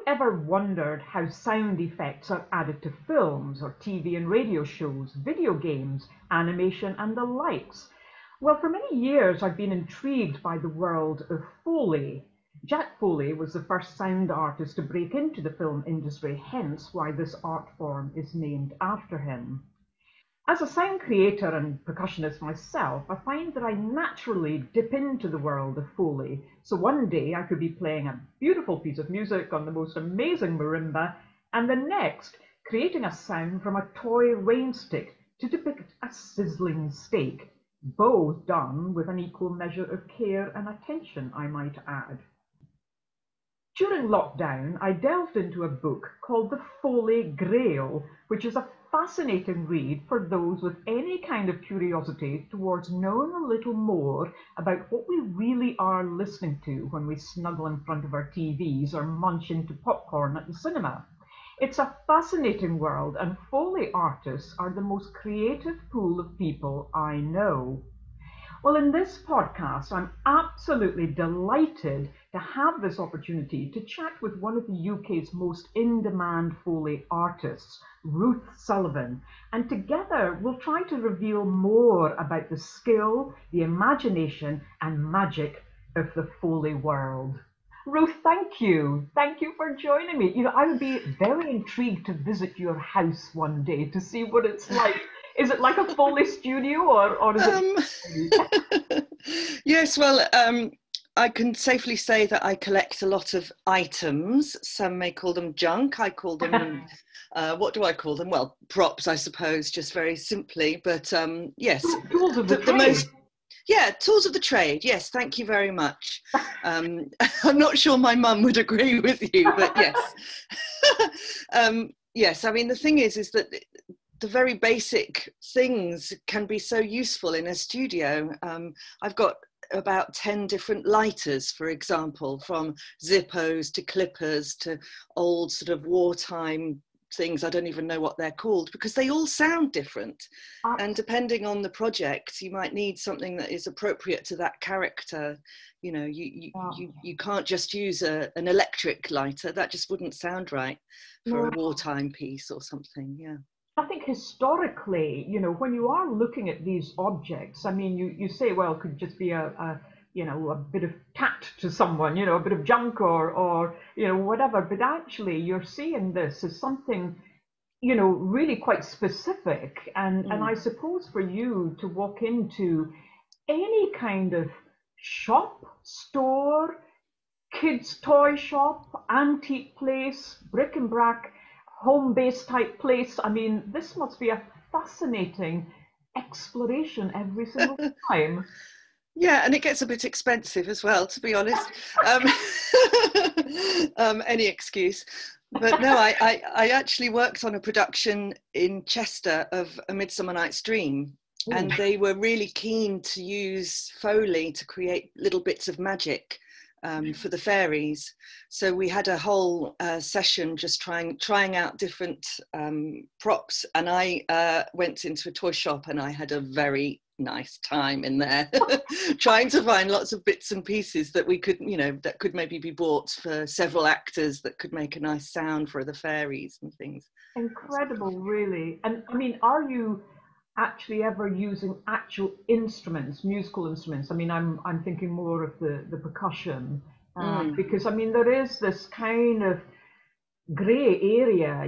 ever wondered how sound effects are added to films or TV and radio shows, video games, animation and the likes? Well, for many years I've been intrigued by the world of Foley. Jack Foley was the first sound artist to break into the film industry, hence why this art form is named after him. As a sound creator and percussionist myself, I find that I naturally dip into the world of Foley. So one day I could be playing a beautiful piece of music on the most amazing marimba, and the next creating a sound from a toy rain stick to depict a sizzling steak, both done with an equal measure of care and attention, I might add. During lockdown, I delved into a book called The Foley Grail, which is a fascinating read for those with any kind of curiosity towards knowing a little more about what we really are listening to when we snuggle in front of our TVs or munch into popcorn at the cinema. It's a fascinating world, and Foley artists are the most creative pool of people I know. Well, in this podcast, I'm absolutely delighted to have this opportunity to chat with one of the UK's most in-demand Foley artists, Ruth Sullivan, and together we'll try to reveal more about the skill, the imagination and magic of the Foley world. Ruth, thank you. Thank you for joining me. I would be very intrigued to visit your house one day to see what it's like. Is it like a Foley studio or is it? Yes, well, I can safely say that I collect a lot of items. Some may call them junk. I call them, what do I call them? Well, props, I suppose, just very simply. But yes, tools of the trade. Tools of the trade. Yes, thank you very much. I'm not sure my mum would agree with you, but yes. Yes, I mean, the thing is that the very basic things can be so useful in a studio. I've got about 10 different lighters, for example, from Zippos to clippers to old sort of wartime things. I don't even know what they're called because they all sound different. And depending on the project, you might need something that is appropriate to that character. You can't just use an electric lighter. That just wouldn't sound right for a wartime piece or something, yeah. I think historically, when you are looking at these objects, I mean, you say, well, it could just be a bit of tat to someone, a bit of junk or whatever. But actually, you're seeing this as something, really quite specific. And I suppose for you to walk into any kind of shop, store, kids' toy shop, antique place, bric and brac, home-based type place. I mean, this must be a fascinating exploration every single time. Yeah, and it gets a bit expensive as well, to be honest. Any excuse. But no, I actually worked on a production in Chester of A Midsummer Night's Dream. Ooh. And they were really keen to use Foley to create little bits of magic for the fairies. So we had a whole session just trying out different props, and I went into a toy shop and I had a very nice time in there trying to find lots of bits and pieces that we could, that could maybe be bought for several actors that could make a nice sound for the fairies and things. Incredible, really. And I mean, are you actually ever using actual instruments, musical instruments? I mean, I'm thinking more of the percussion, because I mean, there is this kind of grey area,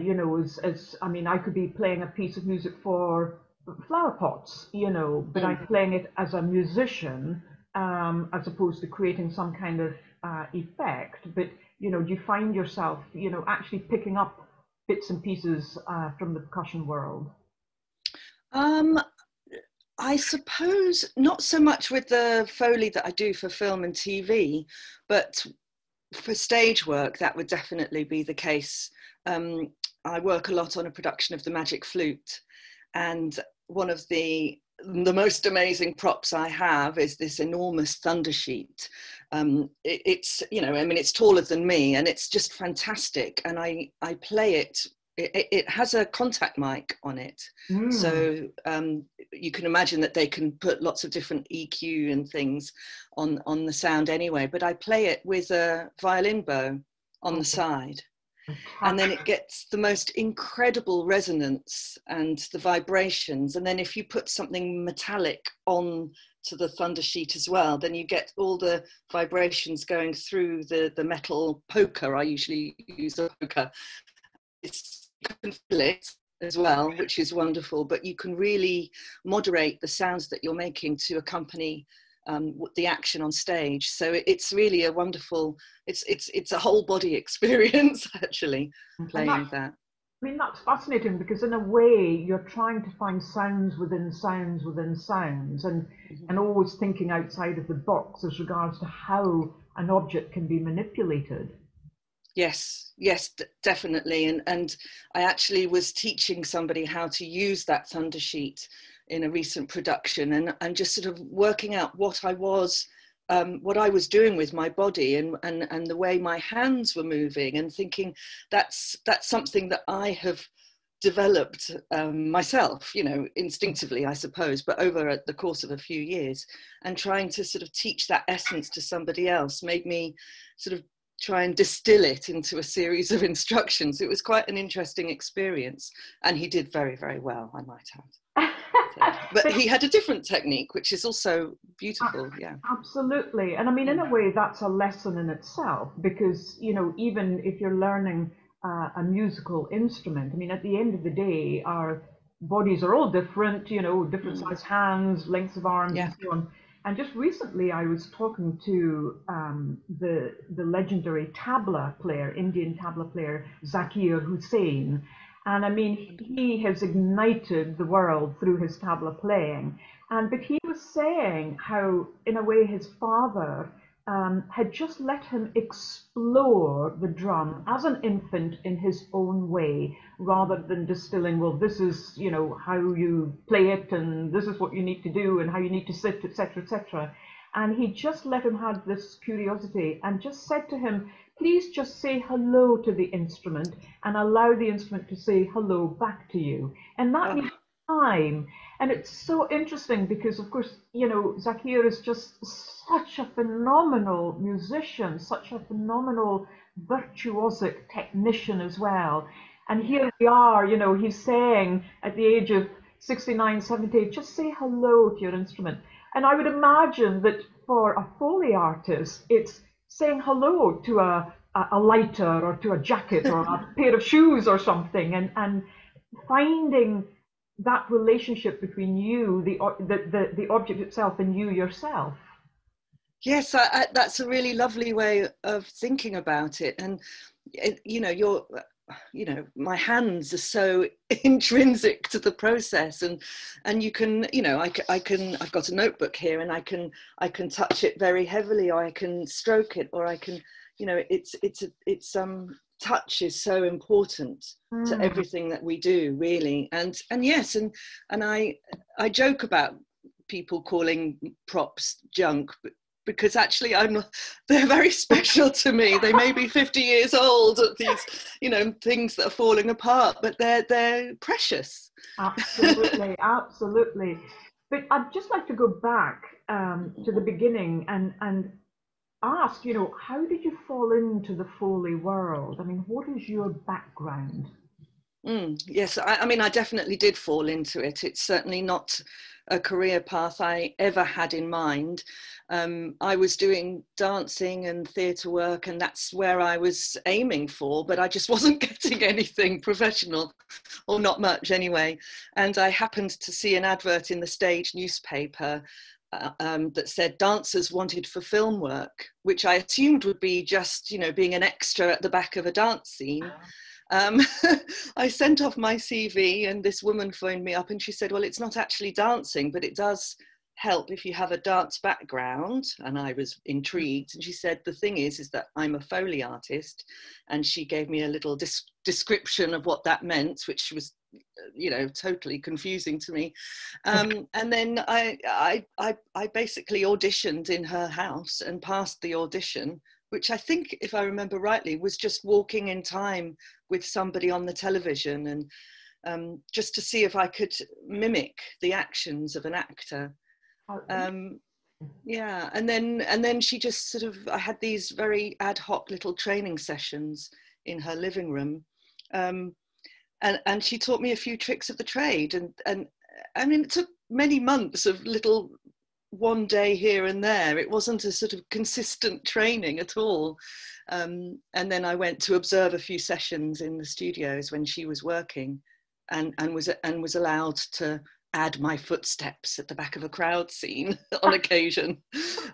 as I mean, I could be playing a piece of music for flower pots, but I'm playing it as a musician, as opposed to creating some kind of effect. But, do you find yourself, actually picking up bits and pieces from the percussion world? I suppose not so much with the Foley that I do for film and TV, but for stage work, that would definitely be the case. I work a lot on a production of The Magic Flute, and one of the most amazing props I have is this enormous thunder sheet. It's, it's taller than me and it's just fantastic. And I play it. It has a contact mic on it. So you can imagine that they can put lots of different EQ and things on the sound anyway, but I play it with a violin bow on the side. And then it gets the most incredible resonance and the vibrations. And then if you put something metallic on to the thunder sheet as well, then you get all the vibrations going through the metal poker. I usually use a poker. You can feel it as well, which is wonderful, but you can really moderate the sounds that you're making to accompany the action on stage. So it's really a wonderful, it's a whole body experience actually, playing that. I mean, that's fascinating, because in a way you're trying to find sounds within sounds within sounds, and always thinking outside of the box as regards to how an object can be manipulated. Yes, definitely. And I actually was teaching somebody how to use that thunder sheet in a recent production, and just sort of working out what I was doing with my body and the way my hands were moving, and thinking that's something that I have developed myself, you know, instinctively, I suppose, but over the course of a few years, and trying to sort of teach that essence to somebody else made me sort of try and distill it into a series of instructions. It was quite an interesting experience, and he did very, very well, I might add. But he had a different technique, which is also beautiful. Yeah, absolutely. And I mean, in a way, that's a lesson in itself, because, you know, even if you're learning a musical instrument, I mean, at the end of the day, our bodies are all different, you know, different size hands, lengths of arms, and so on. And just recently, I was talking to the legendary tabla player, Indian tabla player, Zakir Hussain. And I mean, he has ignited the world through his tabla playing. But he was saying how, in a way, his father had just let him explore the drum as an infant in his own way, rather than distilling, well, this is, you know, how you play it, and this is what you need to do, and how you need to sit, etc., etc. And he just let him have this curiosity, and just said to him, please just say hello to the instrument, and allow the instrument to say hello back to you. And that needs time. And it's so interesting because, of course, you know, Zakir is just such a phenomenal musician, such a phenomenal virtuosic technician as well. And here we are, you know, he's saying at the age of 69, 70, just say hello to your instrument. And I would imagine that for a Foley artist, it's saying hello to a lighter, or to a jacket, or a pair of shoes or something, and finding that relationship between you, the object itself, and you yourself. Yes, that's a really lovely way of thinking about it. And you know, my hands are so intrinsic to the process, and you can, you know, I've got a notebook here, and I can touch it very heavily, or I can stroke it, or I can, you know, it's touch is so important to everything that we do, really. And yes, and I joke about people calling props junk, because actually they're very special to me. They may be 50 years old, these, you know, things that are falling apart, but they're precious. Absolutely, absolutely. But I'd just like to go back to the beginning and ask, you know, how did you fall into the Foley world? I mean, what is your background? Yes, I mean, I definitely did fall into it. It's certainly not a career path I ever had in mind. I was doing dancing and theatre work, and that's where I was aiming for, but I just wasn't getting anything professional, or not much anyway. And I happened to see an advert in the stage newspaper that said dancers wanted for film work, which I assumed would be just, you know, being an extra at the back of a dance scene. I sent off my CV, and this woman phoned me up, and she said, well, it's not actually dancing, but it does help if you have a dance background. And I was intrigued, and she said, the thing is that I'm a Foley artist, and she gave me a little description of what that meant, which was, you know, totally confusing to me. And then I basically auditioned in her house and passed the audition, which I think, if I remember rightly, was just walking in time with somebody on the television, and just to see if I could mimic the actions of an actor. Yeah, and then she just sort of, I had these very ad hoc little training sessions in her living room. And she taught me a few tricks of the trade. And I mean, it took many months of little one day here and there. It wasn't a sort of consistent training at all. And then I went to observe a few sessions in the studios when she was working, and was allowed to add my footsteps at the back of a crowd scene on occasion.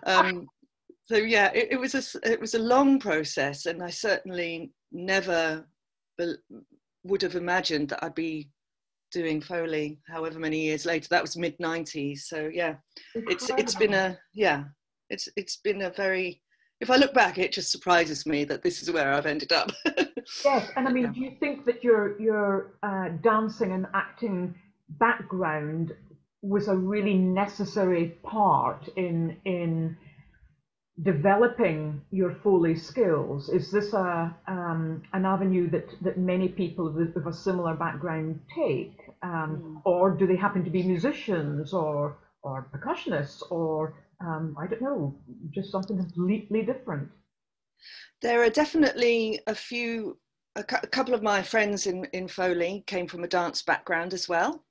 So yeah, it was a long process, and I certainly never would have imagined that I'd be doing Foley however many years later. That was mid-90s. So yeah, it's been a very, if I look back, it just surprises me that this is where I've ended up. Yes, and I mean, do you think that your dancing and acting background was a really necessary part in developing your Foley skills? Is this an avenue that many people with a similar background take, or do they happen to be musicians or percussionists, or I don't know, just something completely different? There are definitely a couple of my friends in Foley came from a dance background as well.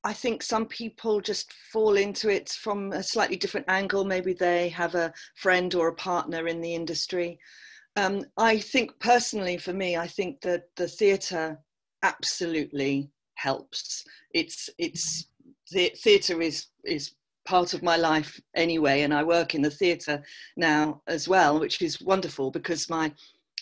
I think some people just fall into it from a slightly different angle. Maybe they have a friend or a partner in the industry. I think personally for me, I think that the theatre absolutely helps. The theatre is part of my life anyway, and I work in the theatre now as well, which is wonderful because my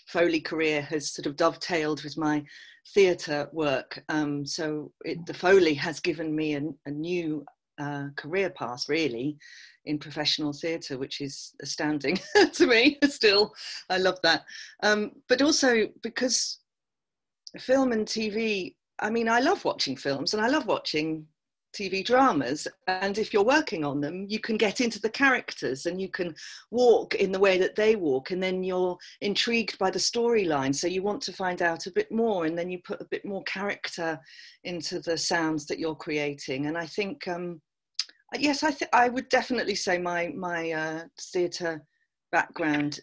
Foley career has sort of dovetailed with my theatre work. So the Foley has given me a new career path, really, in professional theatre, which is astounding to me still. I love that. But also because film and TV, I mean, I love watching films and I love watching TV dramas, and if you're working on them, you can get into the characters and you can walk in the way that they walk, and then you're intrigued by the storyline, so you want to find out a bit more, and then you put a bit more character into the sounds that you're creating. And I think yes, I would definitely say my theatre background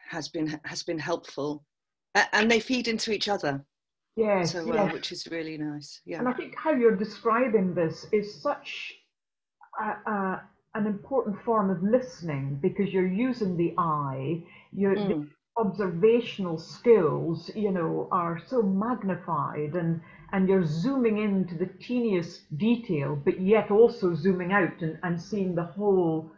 has been helpful, and they feed into each other. Yes, so yes. Which is really nice. Yeah. And I think how you're describing this is such an important form of listening, because you're using the eye, the observational skills, are so magnified, and you're zooming into the teeniest detail, but yet also zooming out and seeing the whole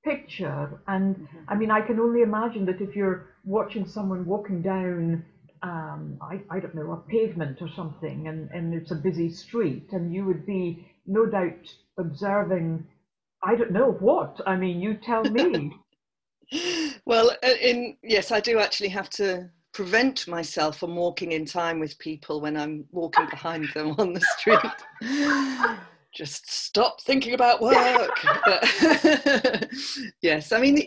picture. And I mean, I can only imagine that if you're watching someone walking down I don't know, a pavement or something, and it's a busy street, and you would be no doubt observing, I don't know what. I mean, you tell me. Well, yes, I do actually have to prevent myself from walking in time with people when I'm walking behind them on the street. Just stop thinking about work. Yes, I mean,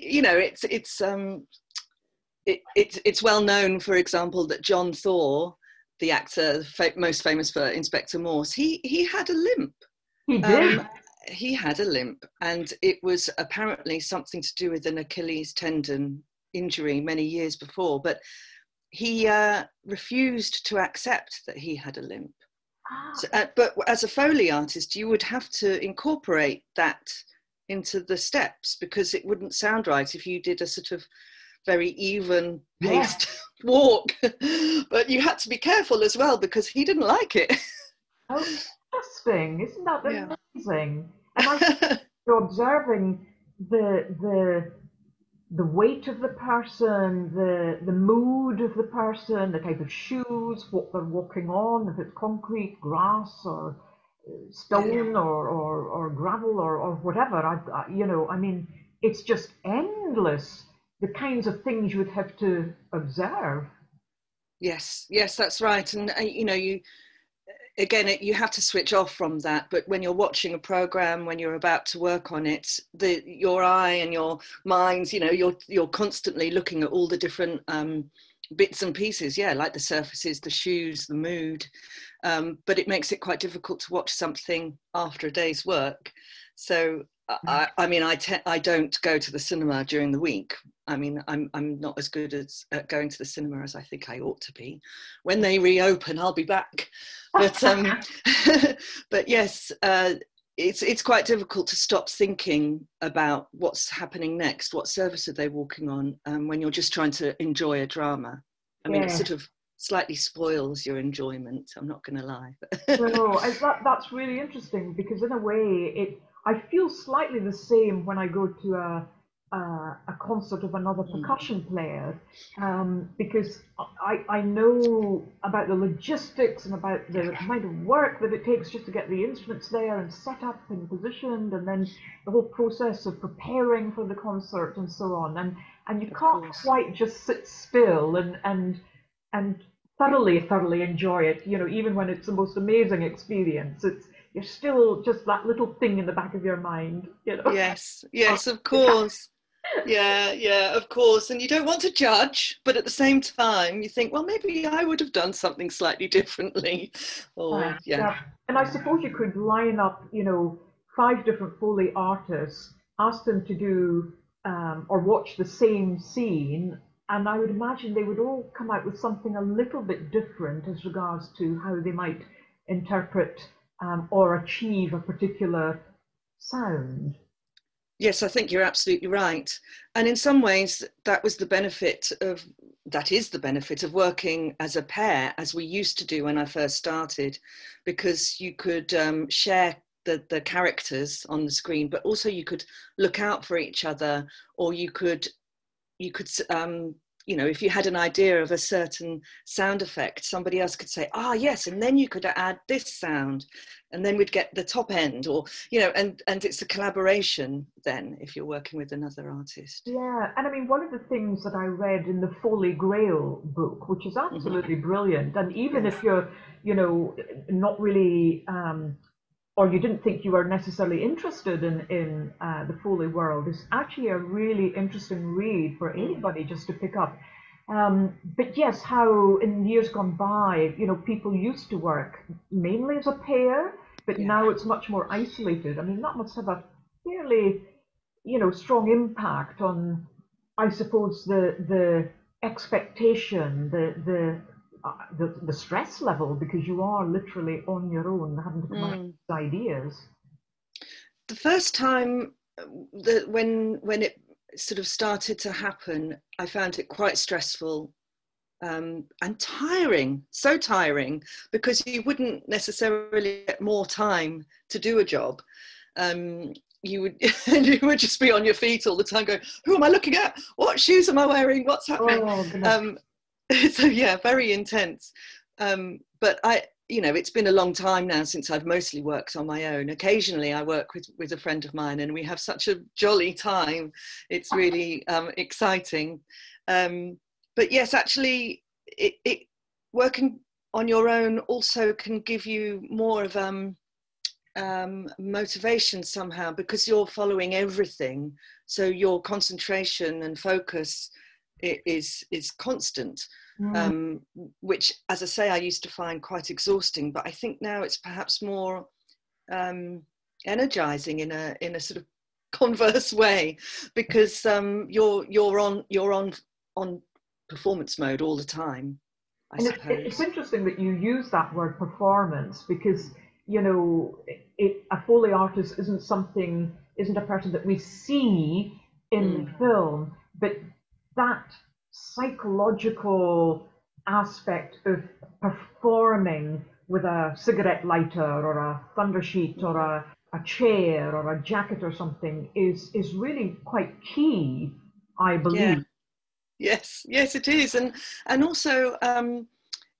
it's well known, for example, that John Thor, the actor most famous for Inspector Morse, he had a limp. He did. He had a limp, and it was apparently something to do with an Achilles tendon injury many years before, but he refused to accept that he had a limp. So, but as a Foley artist, you would have to incorporate that into the steps, because it wouldn't sound right if you did a sort of very even paced walk. But you had to be careful as well, because he didn't like it. Oh, interesting. Isn't that amazing? And I think you're observing the weight of the person, the mood of the person, the type of shoes, what they're walking on, if it's concrete, grass, or stone, or gravel, or whatever. I mean, it's just endless, the kinds of things you would have to observe. Yes, that's right. And you have to switch off from that. But when you're watching a program, when you're about to work on it, your eye and your mind, you're constantly looking at all the different bits and pieces, like the surfaces, the shoes, the mood. But it makes it quite difficult to watch something after a day's work. So I mean, I don't go to the cinema during the week. I mean, I'm not as good at going to the cinema as I think I ought to be. When they reopen, I'll be back. But but yes, it's quite difficult to stop thinking about what's happening next. What service are they walking on when you're just trying to enjoy a drama? I mean, it sort of slightly spoils your enjoyment. I'm not going to lie. No, that's really interesting, because in a way, I feel slightly the same when I go to a concert of another percussion player, because I know about the logistics and about the amount of work that it takes just to get the instruments there and set up and positioned, and then the whole process of preparing for the concert and so on. And you can't quite just sit still and thoroughly enjoy it, even when it's the most amazing experience. You're still just that little thing in the back of your mind, Yes, of course. Yeah, of course. And you don't want to judge, but at the same time, you think, well, maybe I would have done something slightly differently. And I suppose you could line up, 5 different Foley artists, ask them to do or watch the same scene, and I would imagine they would all come out with something a little bit different as regards to how they might interpret or achieve a particular sound. Yes, I think you're absolutely right. And in some ways, that is the benefit of working as a pair, as we used to do when I first started, because you could share the characters on the screen, but also you could look out for each other, or you could if you had an idea of a certain sound effect, somebody else could say, yes, and then you could add this sound, and then we'd get the top end, or, and it's a collaboration then if you're working with another artist. Yeah, and I mean, one of the things that I read in the Foley Grail book, which is absolutely brilliant, and even if you're, not really, or you didn't think you were necessarily interested in the Foley world, is actually a really interesting read for anybody just to pick up. But yes, how in years gone by, people used to work mainly as a pair, but now it's much more isolated. I mean, that must have a fairly, strong impact on, I suppose, the expectation, the stress level, because you are literally on your own having to come up with ideas. The first time when it sort of started to happen, I found it quite stressful and tiring, so tiring, because you wouldn't necessarily get more time to do a job. You would just be on your feet all the time going, who am I looking at? What shoes am I wearing? What's happening? So yeah, very intense. But it's been a long time now since I've mostly worked on my own. Occasionally I work with a friend of mine, and we have such a jolly time. It's really exciting. But yes, actually, it working on your own also can give you more of motivation somehow, because you're following everything. So your concentration and focus is constant. Which, as I say, I used to find quite exhausting, but I think now it's perhaps more energizing in a sort of converse way, because you're on performance mode all the time. I suppose it's interesting that you use that word performance, because a Foley artist isn't a person that we see in film, but that psychological aspect of performing with a cigarette lighter or a thunder sheet or a chair or a jacket or something is really quite key, I believe. Yes, it is. And also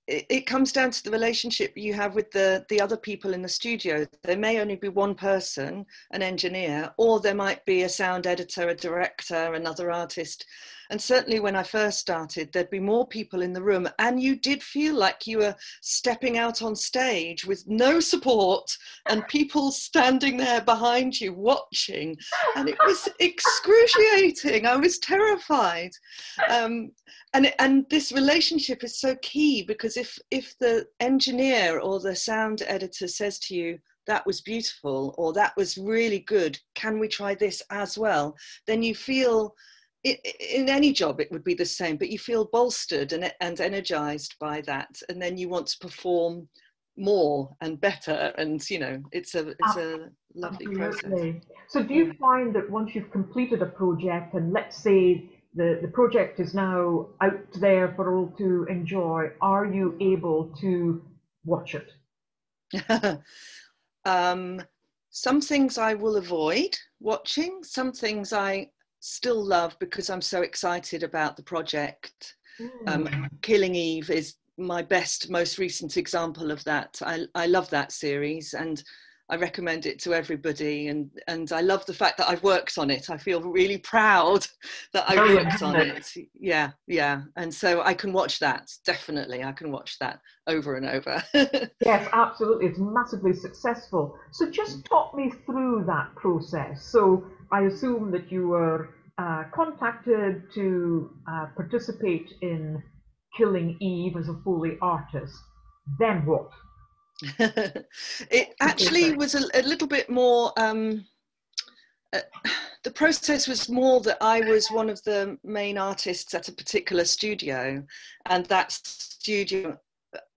it comes down to the relationship you have with the other people in the studio. There may only be one person, an engineer, or there might be a sound editor, a director, another artist. And certainly when I first started, there'd be more people in the room, and you did feel like you were stepping out on stage with no support and people standing there behind you watching. And it was excruciating. I was terrified. And this relationship is so key, because if the engineer or the sound editor says to you, that was beautiful, or that was really good, can we try this as well? Then you feel in any job it would be the same, but you feel bolstered and energized by that, and then you want to perform more and better, and it's a lovely Absolutely. process. So do you find that once you've completed a project, and let's say the project is now out there for all to enjoy, are you able to watch it? Some things I will avoid watching, some things I still love because I'm so excited about the project. Killing Eve is my most recent example of that. I love that series, and I recommend it to everybody, and I love the fact that I've worked on it. I feel really proud that I worked on it. Yeah. And so I can watch that, definitely. I can watch that over and over. Yes, absolutely. It's massively successful. So just talk me through that process. So I assume that you were contacted to participate in Killing Eve as a Foley artist. Then what? It actually was a little bit more, the process was more that I was one of the main artists at a particular studio, and that studio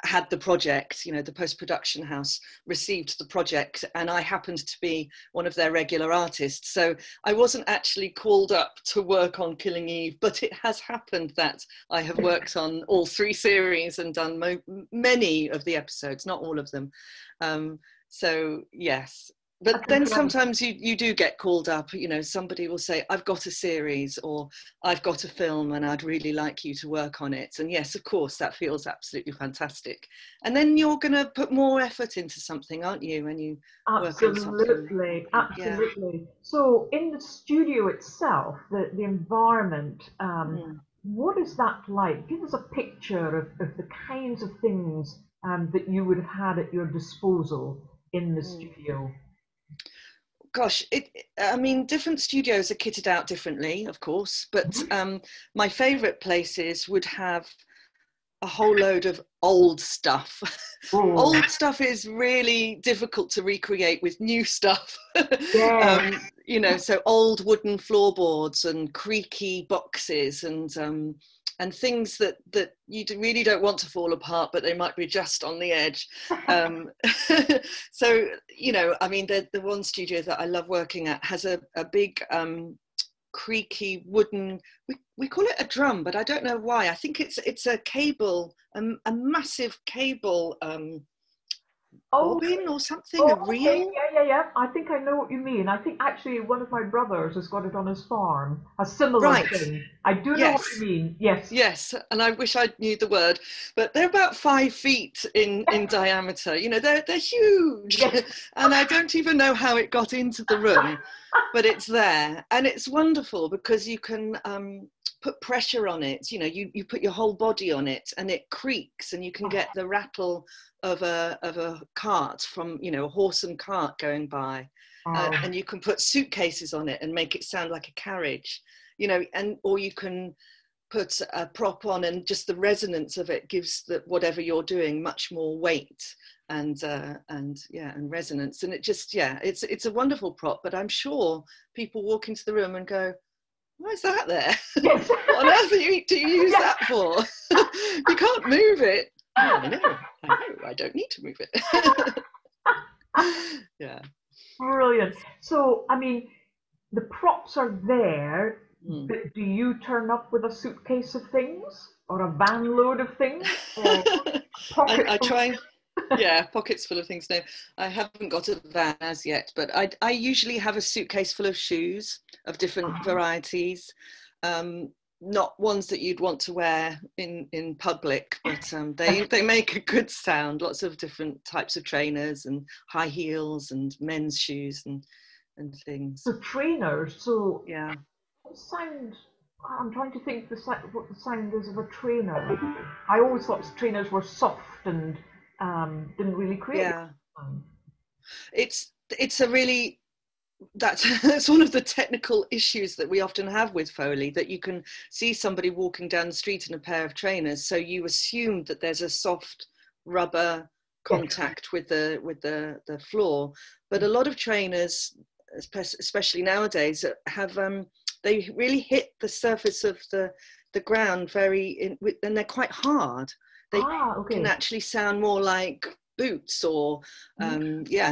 had the project, the post-production house received the project, and I happened to be one of their regular artists. So I wasn't actually called up to work on Killing Eve, but it has happened that I have worked on all 3 series and done many of the episodes, not all of them. So yes. But then sometimes you do get called up, somebody will say, I've got a series, or I've got a film and I'd really like you to work on it. And yes, of course, that feels absolutely fantastic. And then you're going to put more effort into something, aren't you, when you work on something? Absolutely. Yeah. So in the studio itself, the environment, what is that like? Give us a picture of the kinds of things that you would have had at your disposal in the studio. Gosh, different studios are kitted out differently, of course, but my favourite places would have a whole load of old stuff. Old stuff is really difficult to recreate with new stuff. So old wooden floorboards and creaky boxes and things that you really don't want to fall apart, but they might be just on the edge. So, the one studio that I love working at has a big creaky wooden, we call it a drum, but I don't know why. I think it's a cable, a massive cable bobbin or something, a reel. Yeah. I think I know what you mean. I think actually one of my brothers has got it on his farm, a similar thing. I do know what you mean. Yes, and I wish I knew the word, but they're about 5 feet in diameter. They're huge, and I don't even know how it got into the room, but it's there, and it's wonderful because you can put pressure on it. You put your whole body on it, and it creaks, and you can get the rattle of a cart from a horse and cart going by, and you can put suitcases on it and make it sound like a carriage, or you can put a prop on, and just the resonance of it gives whatever you're doing much more weight and resonance, and it just it's a wonderful prop. But I'm sure people walk into the room and go, why is that there? Yes. What on earth do you use that for? You can't move it. Oh, I know, I don't need to move it. Yeah. Brilliant. So, the props are there, but do you turn up with a suitcase of things or a van load of things? Or I try. Yeah, pockets full of things. No, I haven't got a van as yet, but I usually have a suitcase full of shoes of different varieties. Not ones that you'd want to wear in public, but they make a good sound. Lots of different types of trainers and high heels and men's shoes and things. So trainers. So yeah. What sound? I'm trying to think what the sound is of a trainer. I always thought trainers were soft and didn't really create. Yeah. It's a really. That's one of the technical issues that we often have with Foley, that you can see somebody walking down the street in a pair of trainers, so you assume that there's a soft rubber contact with the floor, but a lot of trainers, especially nowadays, have they really hit the surface of the ground and they're quite hard. They can actually sound more like boots or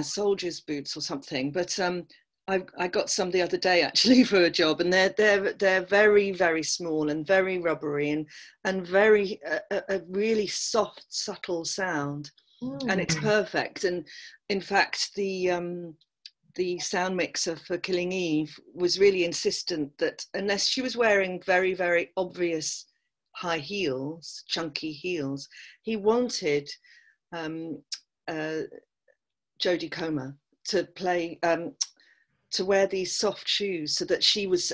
soldiers' boots or something. But I got some the other day actually for a job, and they're very, very small and very rubbery and very a really soft, subtle sound, and it's perfect. And in fact, the sound mixer for Killing Eve was really insistent that unless she was wearing very, very obvious high heels, chunky heels, he wanted Jodie Comer to play, to wear these soft shoes so that she was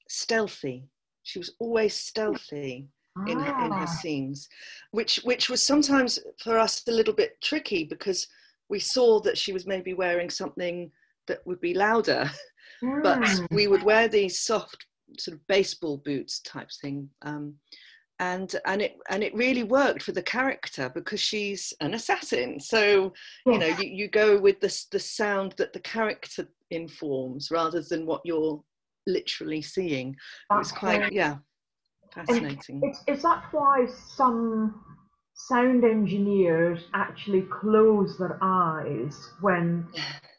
stealthy. She was always stealthy in her scenes, which was sometimes for us a little bit tricky because we saw that she was maybe wearing something that would be louder, but we would wear these soft sort of baseball boots type thing, and it really worked for the character because she's an assassin. So you know, you go with the sound that the character informs rather than what you're literally seeing. It was quite fascinating. Is that why some sound engineers actually close their eyes when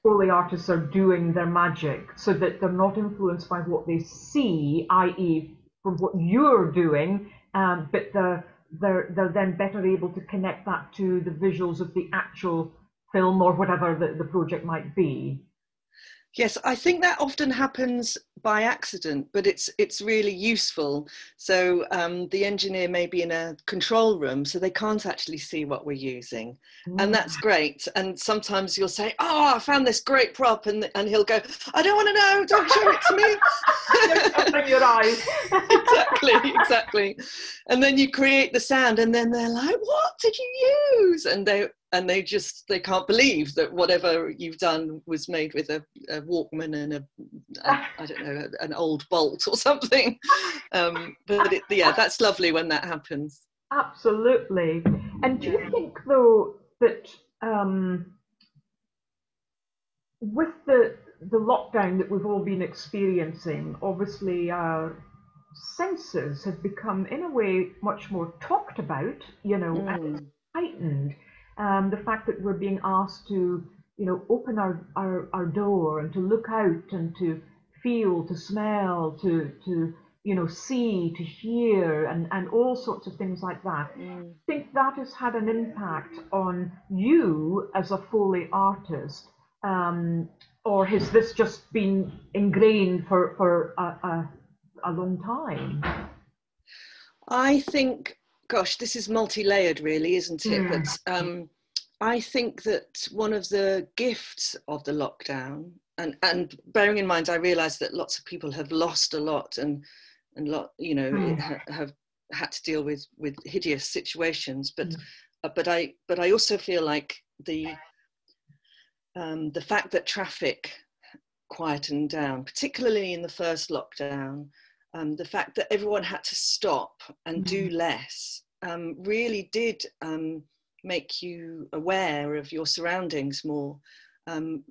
Foley artists are doing their magic, so that they're not influenced by what they see, i.e. from what you're doing, but they're then better able to connect that to the visuals of the actual film or whatever the project might be? Yes, I think that often happens by accident, but it's really useful. So the engineer may be in a control room, so they can't actually see what we're using. And that's great. And sometimes you'll say, oh, I found this great prop. And he'll go, I don't want to know, don't show it to me. Open your eyes. Exactly. And then you create the sound and then they're like, what did you use? And they can't believe that whatever you've done was made with a Walkman and I don't know, an old bolt or something. But that's lovely when that happens. Absolutely. And do you think though that with the lockdown that we've all been experiencing, obviously our senses have become in a way much more talked about, you know, and heightened. The fact that we're being asked to, you know, open our door and to look out and to feel, to smell, to you know, see, to hear, and all sorts of things like that. I think that has had an impact on you as a Foley artist, or has this just been ingrained for a long time? I think, gosh, this is multi-layered really, isn't it? But I think that one of the gifts of the lockdown, and bearing in mind, I realised that lots of people have lost a lot and have had to deal with hideous situations. But I also feel like the fact that traffic quietened down, particularly in the first lockdown, the fact that everyone had to stop and do less really did make you aware of your surroundings more. I'm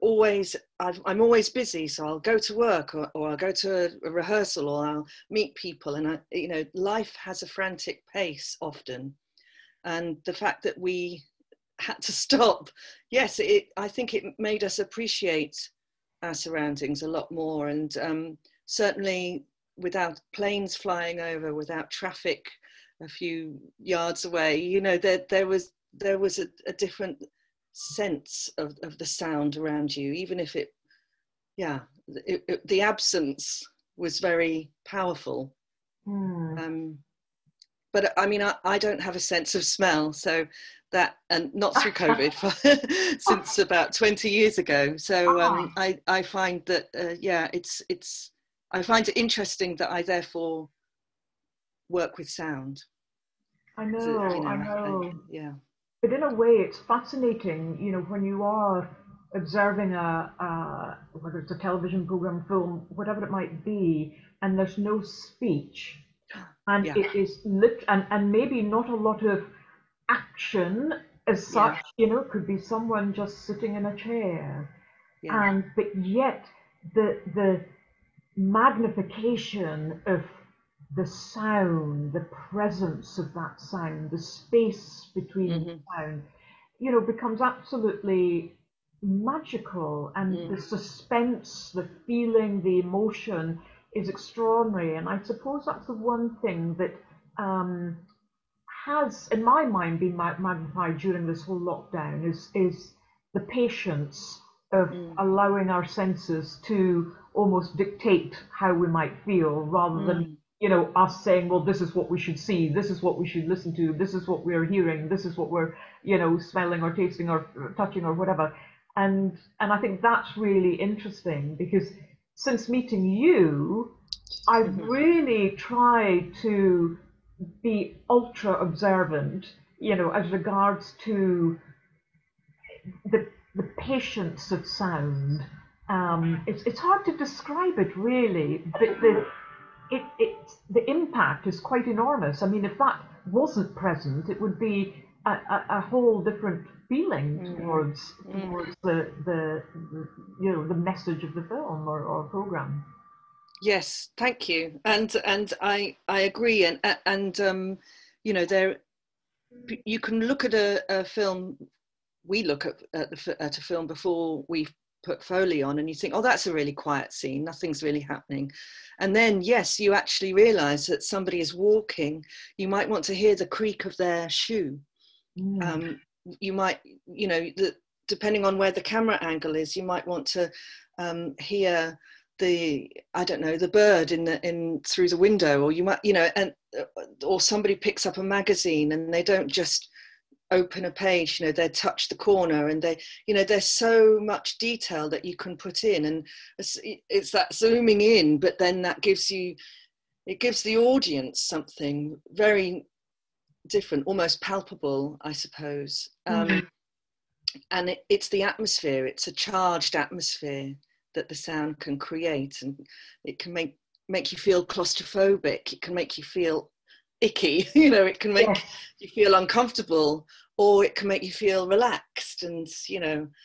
always busy, so I'll go to work or I'll go to a rehearsal or I'll meet people, and life has a frantic pace often, and the fact that we had to stop, yes, I think it made us appreciate our surroundings a lot more, and certainly without planes flying over, without traffic a few yards away, there was a different sense of the sound around you, even if the absence was very powerful. But I mean, I don't have a sense of smell, so that, and not through COVID since about 20 years ago. So I find that I find it interesting that I therefore work with sound. I know. Yeah. But in a way, it's fascinating, when you are observing whether it's a television program, film, whatever it might be, and there's no speech, and it is and maybe not a lot of action as such. Could be someone just sitting in a chair, but yet the magnification of the sound, the presence of that sound, the space between Mm-hmm. sound, becomes absolutely magical. And the Mm. suspense, the feeling, the emotion is extraordinary. And I suppose that's the one thing that um, has, in my mind, been magnified during this whole lockdown is the patience of Mm. allowing our senses to almost dictate how we might feel, rather than Mm. us saying, well, this is what we should see, this is what we should listen to, this is what we're hearing, this is what we're smelling or tasting or touching or whatever. And I think that's really interesting, because since meeting you, I've really tried to be ultra observant, as regards to the patience of sound. It's hard to describe it really, but the impact is quite enormous. I mean, if that wasn't present, it would be a whole different feeling Mm. towards the message of the film or program. Yes, thank you, and I agree, and there you can look at a film. We look at a film before we put Foley on, and you think, oh, that's a really quiet scene, nothing's really happening, and then yes, you actually realise that somebody is walking. You might want to hear the creak of their shoe. Mm. You might, depending on where the camera angle is, you might want to hear the bird in through the window, or you might, and or somebody picks up a magazine and they don't just open a page, they touch the corner, and there's so much detail that you can put in, and it's that zooming in, but then it gives the audience something very different, almost palpable, I suppose. Mm. And it's the atmosphere, it's a charged atmosphere that the sound can create, and it can make you feel claustrophobic, it can make you feel icky, it can make Yes. you feel uncomfortable, or it can make you feel relaxed and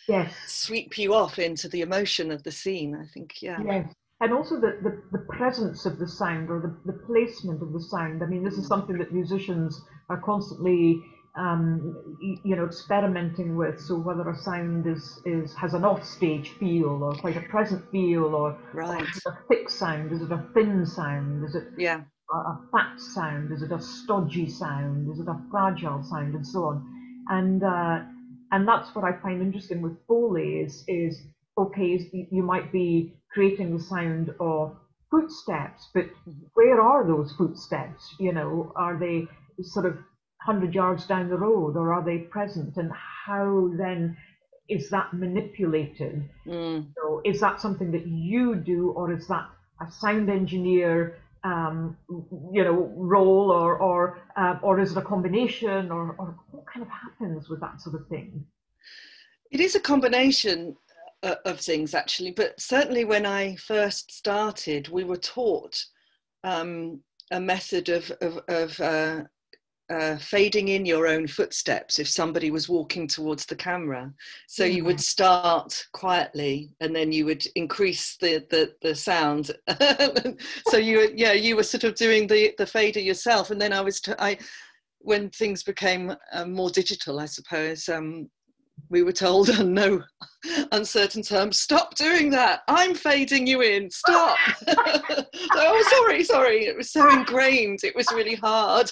Yes. sweep you off into the emotion of the scene, I think. Yeah. Yes, and also the presence of the sound, or the placement of the sound. I mean, this is Mm. something that musicians are constantly, experimenting with. So whether a sound has an offstage feel, or quite a present feel, or is Right. it a thick sound? Is it a thin sound? Is it Yeah. a fat sound? Is it a stodgy sound? Is it a fragile sound? And so on. And that's what I find interesting with Foley is okay, you might be creating the sound of footsteps, but Mm-hmm. where are those footsteps? Are they sort of 100 yards down the road, or are they present? And how then is that manipulated? Mm. So is that something that you do, or is that a sound engineer, role, or is it a combination, or what kind of happens with that sort of thing? It is a combination of things, actually, but certainly when I first started, we were taught a method of fading in your own footsteps if somebody was walking towards the camera. So you would Mm. start quietly, and then you would increase the sound. So you were sort of doing the fader yourself, and then when things became more digital, I suppose. We were told on no uncertain terms, stop doing that, I'm fading you in, stop. Oh, sorry, it was so ingrained, it was really hard.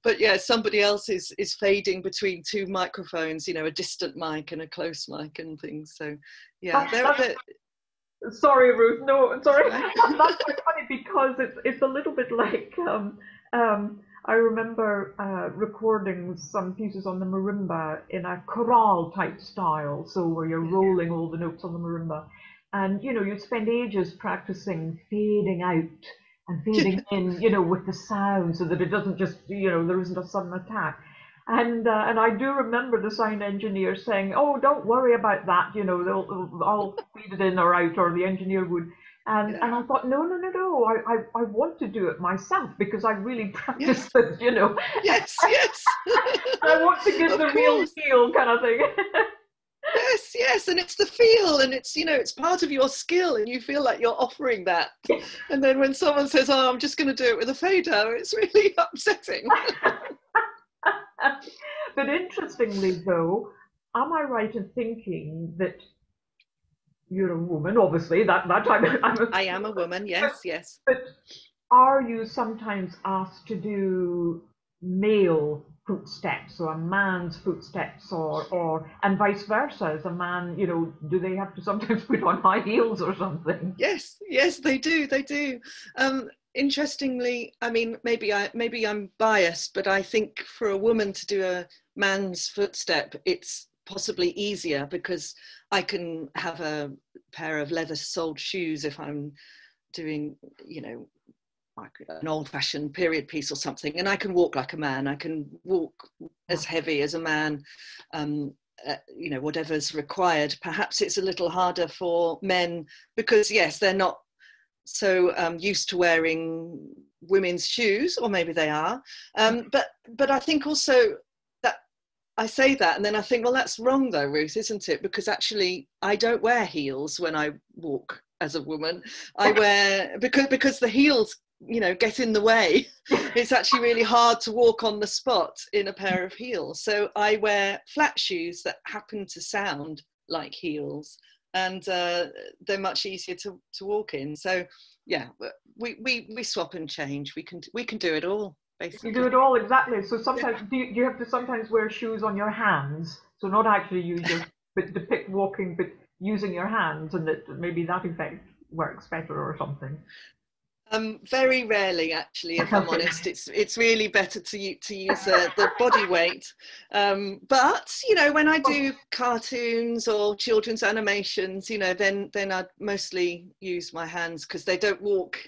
But yeah, somebody else is fading between two microphones, a distant mic and a close mic and things. So yeah, That's Sorry, Ruth. No, sorry. right. That's quite funny, because it's a little bit like, I remember recording some pieces on the marimba in a chorale type style, so where you're Yeah. rolling all the notes on the marimba, and you'd spend ages practicing fading out and fading in, with the sound, so that it doesn't just, there isn't a sudden attack. And I do remember the sound engineer saying, "Oh, don't worry about that. I'll feed it in or out, or the engineer would." Yeah. And I thought, no, no, no, no. I want to do it myself, because I really Yes. practiced it. Yes. Yes. I want to get Of the real course. feel, kind of thing. Yes, yes, and it's the feel, and it's, you know, it's part of your skill, and you feel like you're offering that. And then when someone says, "Oh, I'm just going to do it with a fader," it's really upsetting. But interestingly, though, am I right in thinking that you're a woman? Obviously, I am a woman. but, Yes, yes. but are you sometimes asked to do male footsteps, or a man's footsteps, or and vice versa? As a man, you know, do they have to sometimes put on high heels or something? Yes, yes, they do. They do. Interestingly, I mean, maybe I'm biased, but I think for a woman to do a man's footstep, it's possibly easier because I can have a pair of leather-soled shoes if I'm doing, you know, like an old-fashioned period piece or something, and I can walk like a man. I can walk as heavy as a man. You know, whatever's required. Perhaps it's a little harder for men because, yes, they're not so used to wearing women's shoes, or maybe they are. But I think also that I say that, and then I think, well, that's wrong though, Ruth, isn't it? Because actually, I don't wear heels when I walk as a woman. I wear because the heels, you know, get in the way. It's actually really hard to walk on the spot in a pair of heels. So I wear flat shoes that happen to sound like heels, and they're much easier to walk in. So yeah, we swap and change. We can do it all, basically. You do it all, exactly. So sometimes do you have to sometimes wear shoes on your hands? So not actually use your, but depict walking, but using your hands, and that maybe that effect works better or something. Very rarely, actually, if I'm honest. It's really better to use the body weight. But you know, when I do cartoons or children's animations, you know, then I'd mostly use my hands because they don't walk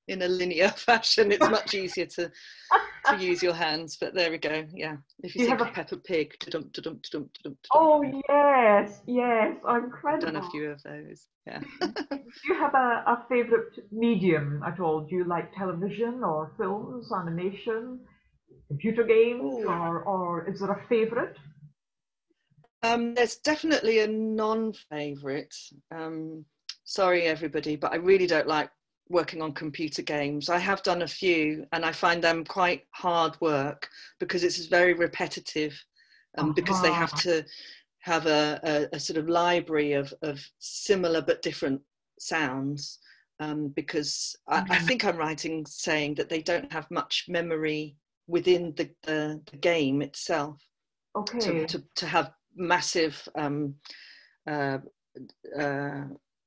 in a linear fashion. It's much easier to use your hands. But there we go. Yeah, if you think of Peppa Pig, oh yes, yes, incredible. I've done a few of those. Yeah. Do you have a favorite medium at all? Do you like television or films, animation, computer games, or is there a favorite? There's definitely a non-favorite. Sorry, everybody, but I really don't like working on computer games. I have done a few, and I find them quite hard work because it's very repetitive, because they have to have a sort of library of similar but different sounds, because I think I'm right in saying that they don't have much memory within the game itself. Okay. To have massive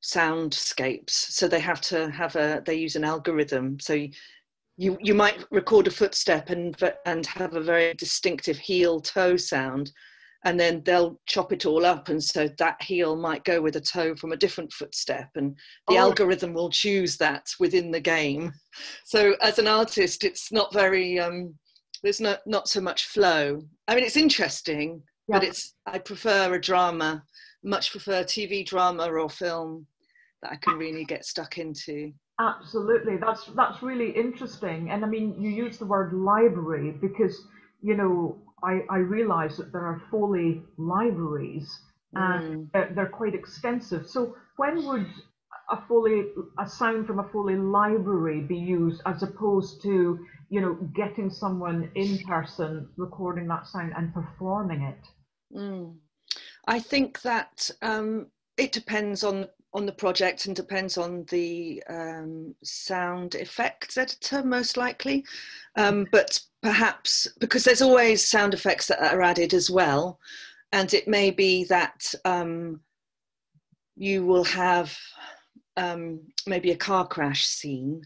soundscapes, so they have to have they use an algorithm. So you might record a footstep and have a very distinctive heel toe sound, and then they'll chop it all up, and so that heel might go with a toe from a different footstep, and the algorithm will choose that within the game. So as an artist, it's not very there's not so much flow. I mean, it's interesting, but I prefer a drama, much prefer TV drama or film that I can really get stuck into. Absolutely, that's really interesting. And I mean, you use the word library because, you know, I realize that there are Foley libraries, and they're quite extensive. So when would a sound from a Foley library be used, as opposed to, you know, getting someone in person, recording that sound and performing it? I think that it depends on the project and depends on the sound effects editor, most likely. But perhaps because there's always sound effects that are added as well, and it may be that you will have maybe a car crash scene,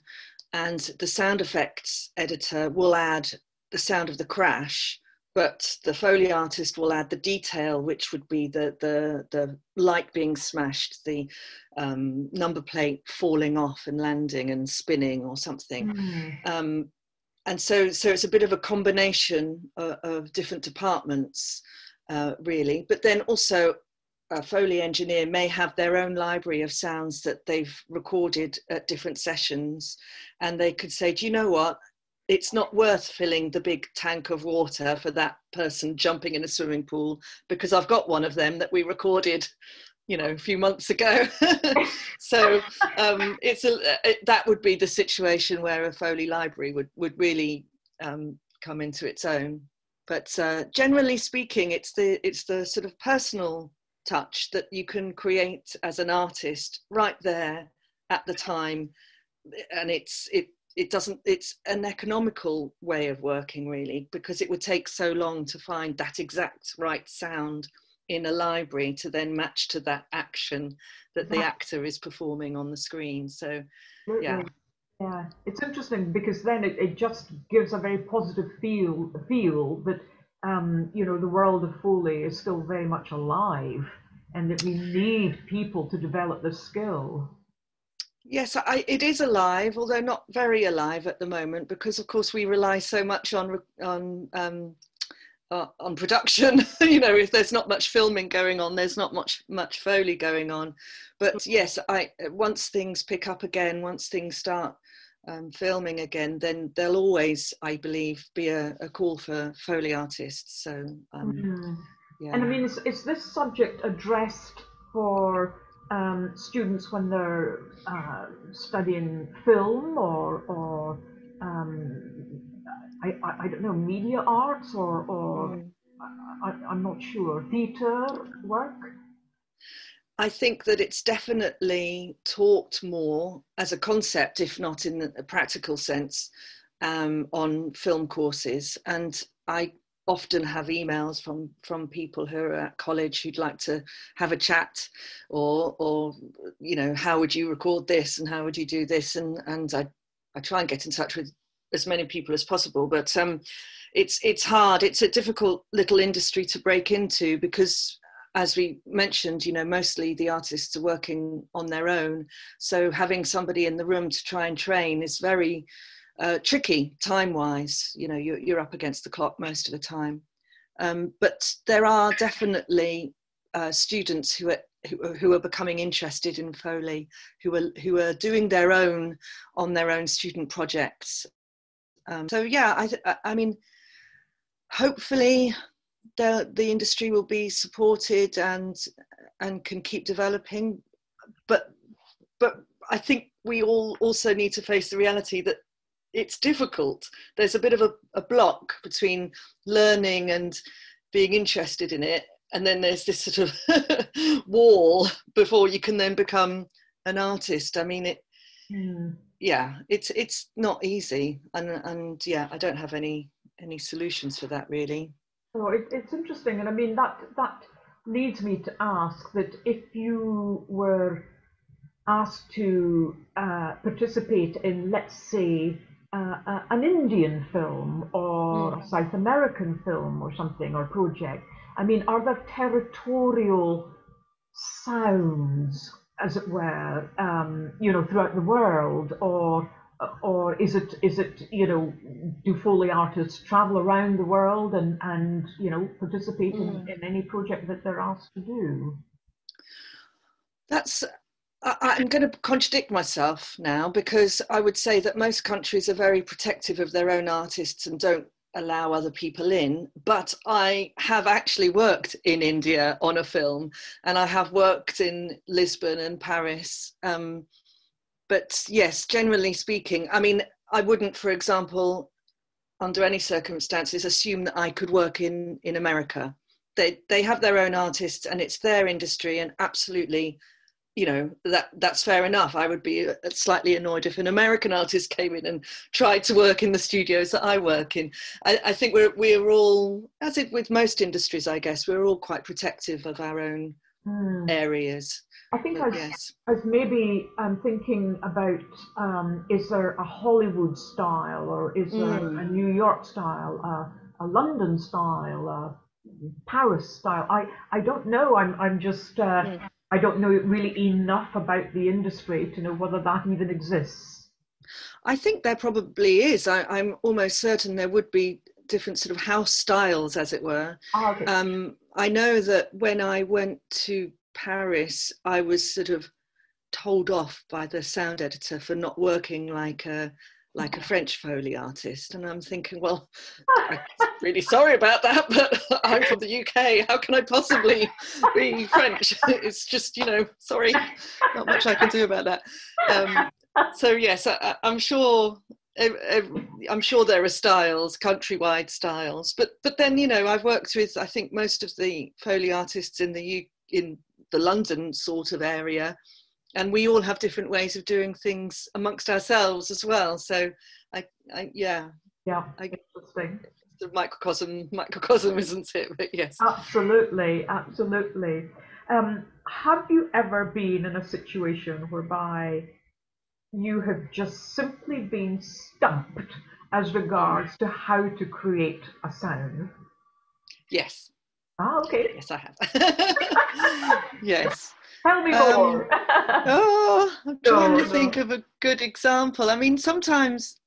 and the sound effects editor will add the sound of the crash, but the Foley artist will add the detail, which would be the light being smashed, the number plate falling off and landing and spinning or something. And so it's a bit of a combination of different departments, really. But then also a Foley engineer may have their own library of sounds that they've recorded at different sessions, and they could say, do you know what? it's not worth filling the big tank of water for that person jumping in a swimming pool, because I've got one of them that we recorded, you know, a few months ago. So that would be the situation where a Foley library would really come into its own. But generally speaking, it's the sort of personal touch that you can create as an artist right there at the time, and it's an economical way of working, really, because it would take so long to find that exact right sound in a library to then match to that action that the actor is performing on the screen. So yeah, it's interesting because then it just gives a very positive feel that you know, the world of Foley is still very much alive, and that we need people to develop this skill. Yes, it is alive, although not very alive at the moment, because of course we rely so much on production. You know, if there's not much filming going on, there's not much Foley going on. But yes, once things pick up again, once things start filming again, then there'll always, I believe, be a call for Foley artists. So yeah. And I mean, is this subject addressed for students when they're studying film or I don't know, media arts or I'm not sure, theatre work? I think that it's definitely taught more as a concept, if not in a practical sense, on film courses. And I often have emails from people who are at college who'd like to have a chat, or you know, how would you record this and how would you do this? And I try and get in touch with as many people as possible, but it's hard. It's a difficult little industry to break into because, as we mentioned, you know, mostly the artists are working on their own. So having somebody in the room to try and train is very tricky time-wise. You know, you're up against the clock most of the time. But there are definitely students who are becoming interested in Foley, who are doing their own student projects. So yeah, I mean, hopefully the industry will be supported and can keep developing, but I think we all also need to face the reality that it's difficult. There's a bit of a block between learning and being interested in it, and then there's this sort of wall before you can then become an artist. I mean, yeah, it's not easy, and yeah, I don't have any solutions for that, really. Oh, it's interesting, and I mean that leads me to ask that if you were asked to participate in, let's say, an Indian film or a South American film or something, or project, I mean, are there territorial sounds, as it were, you know, throughout the world, or is it, you know, do Foley artists travel around the world and you know, participate in any project that they're asked to do? I'm going to contradict myself now, because I would say that most countries are very protective of their own artists and don't allow other people in. But I have actually worked in India on a film, and I have worked in Lisbon and Paris. But yes, generally speaking, I mean, I wouldn't, for example, under any circumstances, assume that I could work in America. They have their own artists and it's their industry, and absolutely, you know, that's fair enough. I would be slightly annoyed if an American artist came in and tried to work in the studios that I work in. I think we're all, as it with most industries, I guess, we're all quite protective of our own areas. I think I was maybe thinking about, is there a Hollywood style, or is there a New York style, a London style, a Paris style? I don't know. I'm just I don't know really enough about the industry to know whether that even exists. I think there probably is. I'm almost certain there would be different sort of house styles, as it were. Okay. I know that when I went to Paris, I was sort of told off by the sound editor for not working like a like a French Foley artist. And I'm thinking, well, I'm really sorry about that, but I'm from the UK. How can I possibly be French? It's just, you know, sorry, not much I can do about that. So yes, I'm sure. I'm sure there are styles, countrywide styles, but then, you know, I've worked with, I think, most of the Foley artists in the London sort of area, and we all have different ways of doing things amongst ourselves as well. So yeah, interesting. It's a microcosm, isn't it? But yes, absolutely. Have you ever been in a situation whereby you have just simply been stumped as regards to how to create a sound? Yes. Okay. Yes, I have. Yes. Tell me more. I'm trying to think of a good example. I mean, sometimes,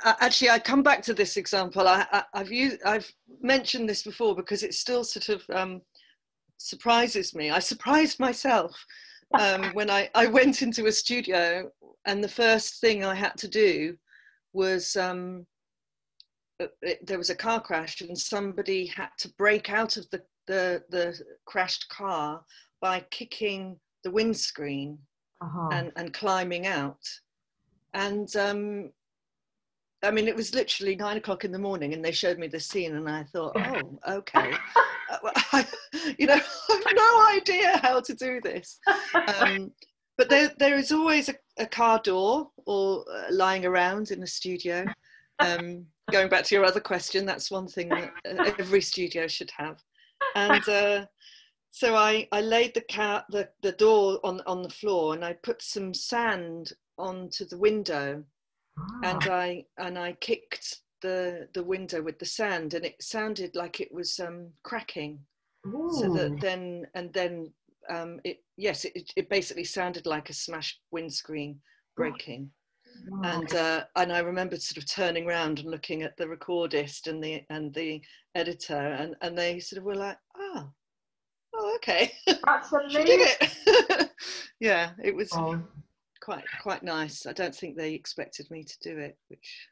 actually, I come back to this example. I've mentioned this before because it still sort of surprises me. I surprised myself when I went into a studio, and the first thing I had to do was there was a car crash, and somebody had to break out of the crashed car by kicking the windscreen and climbing out. And I mean, it was literally 9 o'clock in the morning, and they showed me the scene, and I thought, oh, okay. You know, I have no idea how to do this. But there is always a car door or lying around in a studio. Going back to your other question, that's one thing that every studio should have. And so I laid the door on the floor, and I put some sand onto the window, and I kicked the window with the sand, and it sounded like it was cracking. Ooh. So that then it basically sounded like a smashed windscreen breaking. Wow. And I remember sort of turning around and looking at the recordist and the editor, and they sort of were like, oh, okay. That's amazing. She did it. Yeah, it was quite nice. I don't think they expected me to do it, which.